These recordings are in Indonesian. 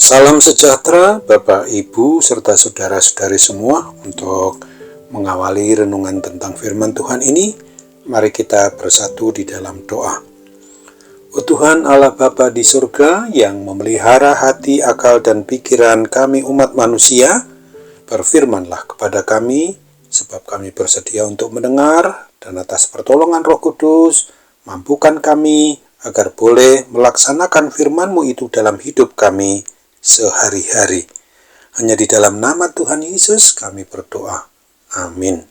Salam sejahtera Bapak, Ibu, serta saudara-saudari semua. Untuk mengawali renungan tentang firman Tuhan ini, mari kita bersatu di dalam doa. Oh Tuhan Allah Bapa di surga yang memelihara hati, akal, dan pikiran kami umat manusia, berfirmanlah kepada kami, sebab kami bersedia untuk mendengar, dan atas pertolongan Roh Kudus, mampukan kami agar boleh melaksanakan firman-Mu itu dalam hidup kami sehari-hari. Hanya di dalam nama Tuhan Yesus kami berdoa. Amin.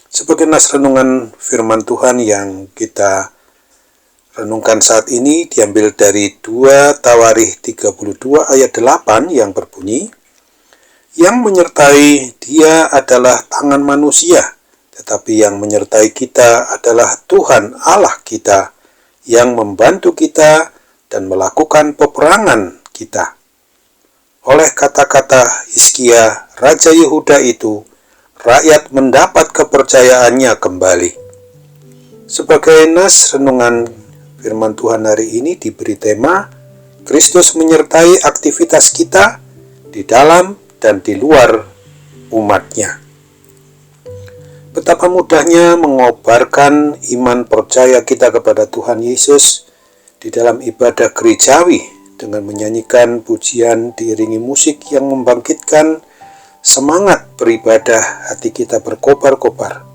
Sebagai nas renungan firman Tuhan yang kita renungkan saat ini diambil dari 2 Tawarikh 32 ayat 8 yang berbunyi, yang menyertai dia adalah tangan manusia, tetapi yang menyertai kita adalah Tuhan Allah kita, yang membantu kita dan melakukan peperangan kita. Oleh kata-kata Hizkia, Raja Yehuda itu, rakyat mendapat kepercayaannya kembali. Sebagai nas renungan firman Tuhan hari ini diberi tema, Kristus menyertai aktivitas kita di dalam dan di luar umatnya. Betapa mudahnya mengobarkan iman percaya kita kepada Tuhan Yesus di dalam ibadah gerejawi, dengan menyanyikan pujian diiringi musik yang membangkitkan semangat beribadah, hati kita berkobar-kobar.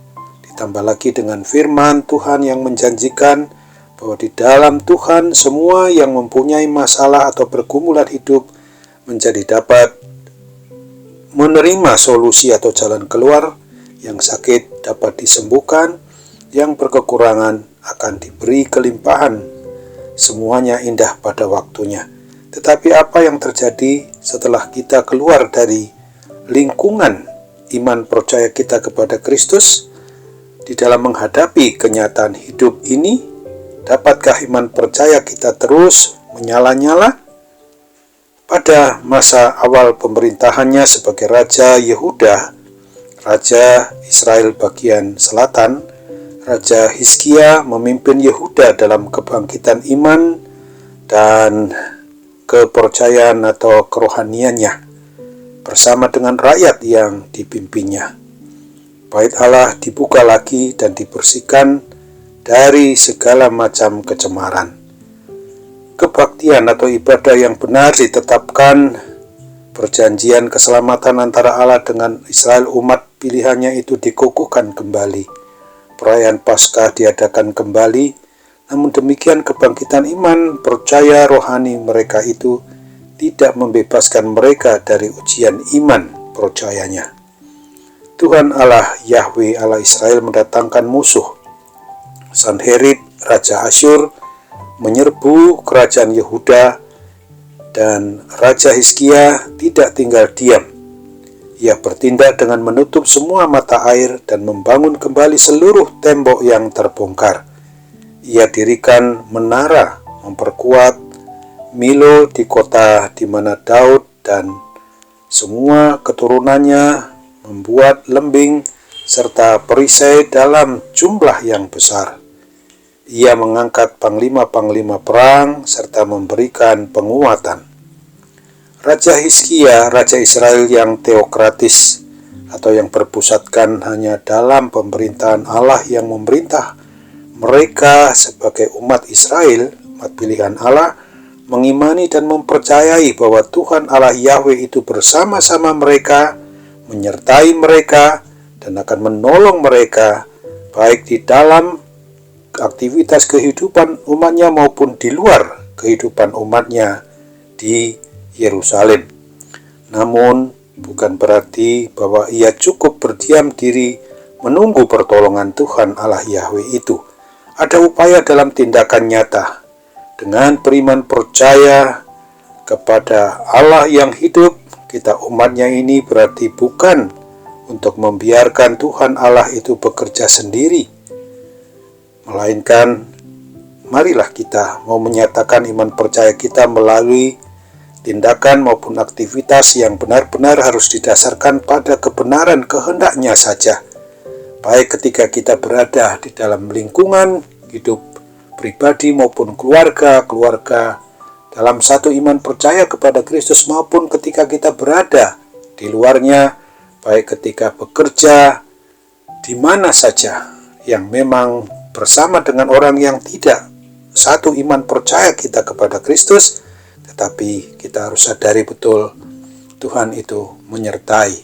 Ditambah lagi dengan firman Tuhan yang menjanjikan bahwa di dalam Tuhan semua yang mempunyai masalah atau pergumulan hidup menjadi dapat menerima solusi atau jalan keluar, yang sakit dapat disembuhkan, yang berkekurangan akan diberi kelimpahan. Semuanya indah pada waktunya. Tetapi apa yang terjadi setelah kita keluar dari lingkungan iman percaya kita kepada Kristus di dalam menghadapi kenyataan hidup ini? Dapatkah iman percaya kita terus menyala-nyala? Pada masa awal pemerintahannya sebagai Raja Yehuda, Raja Israel bagian selatan, Raja Hizkia memimpin Yehuda dalam kebangkitan iman dan kepercayaan atau kerohaniannya bersama dengan rakyat yang dipimpinnya. Bait Allah dibuka lagi dan dibersihkan dari segala macam kecemaran. Kebaktian atau ibadah yang benar ditetapkan, perjanjian keselamatan antara Allah dengan Israel umat pilihannya itu dikukuhkan kembali. Perayaan Paskah diadakan kembali. Namun demikian kebangkitan iman percaya rohani mereka itu tidak membebaskan mereka dari ujian iman percayanya. Tuhan Allah Yahweh Allah Israel mendatangkan musuh. Sanherib Raja Asyur menyerbu kerajaan Yehuda, dan Raja Hizkia tidak tinggal diam. Ia bertindak dengan menutup semua mata air dan membangun kembali seluruh tembok yang terbongkar. Ia dirikan menara, memperkuat Milo di kota di mana Daud dan semua keturunannya membuat lembing serta perisai dalam jumlah yang besar. Ia mengangkat panglima-panglima perang serta memberikan penguatan. Raja Hizkia, Raja Israel yang teokratis atau yang berpusatkan hanya dalam pemerintahan Allah yang memerintah mereka sebagai umat Israel, umat pilihan Allah, mengimani dan mempercayai bahwa Tuhan Allah Yahweh itu bersama-sama mereka, menyertai mereka, dan akan menolong mereka, baik di dalam aktivitas kehidupan umatnya maupun di luar kehidupan umatnya di Yerusalem. Namun, bukan berarti bahwa ia cukup berdiam diri menunggu pertolongan Tuhan Allah Yahweh itu. Ada upaya dalam tindakan nyata dengan beriman percaya kepada Allah yang hidup. Kita umatnya ini berarti bukan untuk membiarkan Tuhan Allah itu bekerja sendiri, melainkan marilah kita mau menyatakan iman percaya kita melalui tindakan maupun aktivitas yang benar-benar harus didasarkan pada kebenaran kehendaknya saja. Baik ketika kita berada di dalam lingkungan hidup pribadi maupun keluarga dalam satu iman percaya kepada Kristus maupun ketika kita berada di luarnya, baik ketika bekerja, di mana saja yang memang bersama dengan orang yang tidak satu iman percaya kita kepada Kristus, tetapi kita harus sadari betul Tuhan itu menyertai,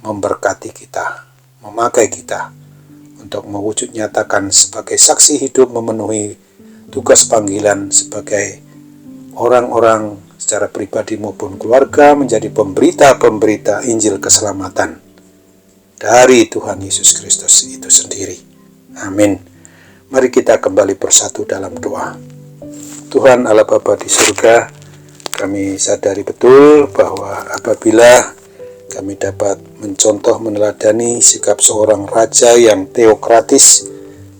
memberkati kita, memakai kita untuk mewujud nyatakan sebagai saksi hidup, memenuhi tugas panggilan sebagai orang-orang secara pribadi maupun keluarga, menjadi pemberita-pemberita Injil keselamatan dari Tuhan Yesus Kristus itu sendiri. Amin. Mari kita kembali bersatu dalam doa. Tuhan Allah Bapa di surga, kami sadari betul bahwa apabila kami dapat mencontoh meneladani sikap seorang raja yang teokratis,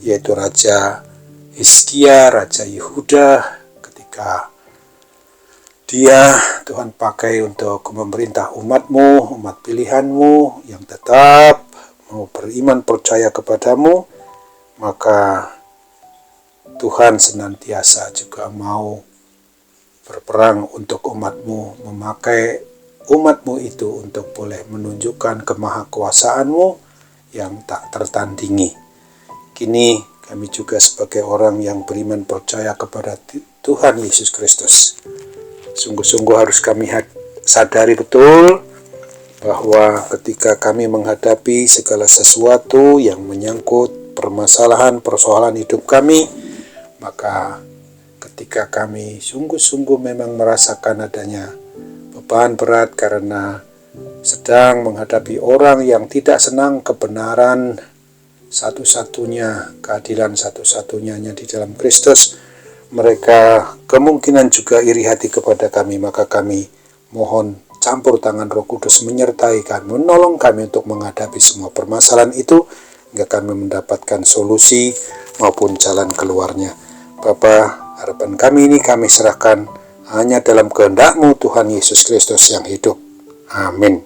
yaitu Raja Hizkia, Raja Yehuda, ketika dia Tuhan pakai untuk memerintah umat-Mu, umat pilihan-Mu yang tetap mau beriman percaya kepadamu, maka Tuhan senantiasa juga mau berperang untuk umat-Mu, memakai umat-Mu itu untuk boleh menunjukkan kemahakuasaan-Mu yang tak tertandingi. Kini kami juga sebagai orang yang beriman percaya kepada Tuhan Yesus Kristus, sungguh-sungguh harus kami sadari betul bahwa ketika kami menghadapi segala sesuatu yang menyangkut permasalahan, persoalan hidup kami, maka ketika kami sungguh-sungguh memang merasakan adanya beban berat karena sedang menghadapi orang yang tidak senang kebenaran satu-satunya, keadilan satu-satunya di dalam Kristus, mereka kemungkinan juga iri hati kepada kami, maka kami mohon campur tangan Roh Kudus menyertai kami, menolong kami untuk menghadapi semua permasalahan itu, hingga kami mendapatkan solusi maupun jalan keluarnya. Bapa, harapan kami ini kami serahkan hanya dalam kehendak-Mu Tuhan Yesus Kristus yang hidup. Amin.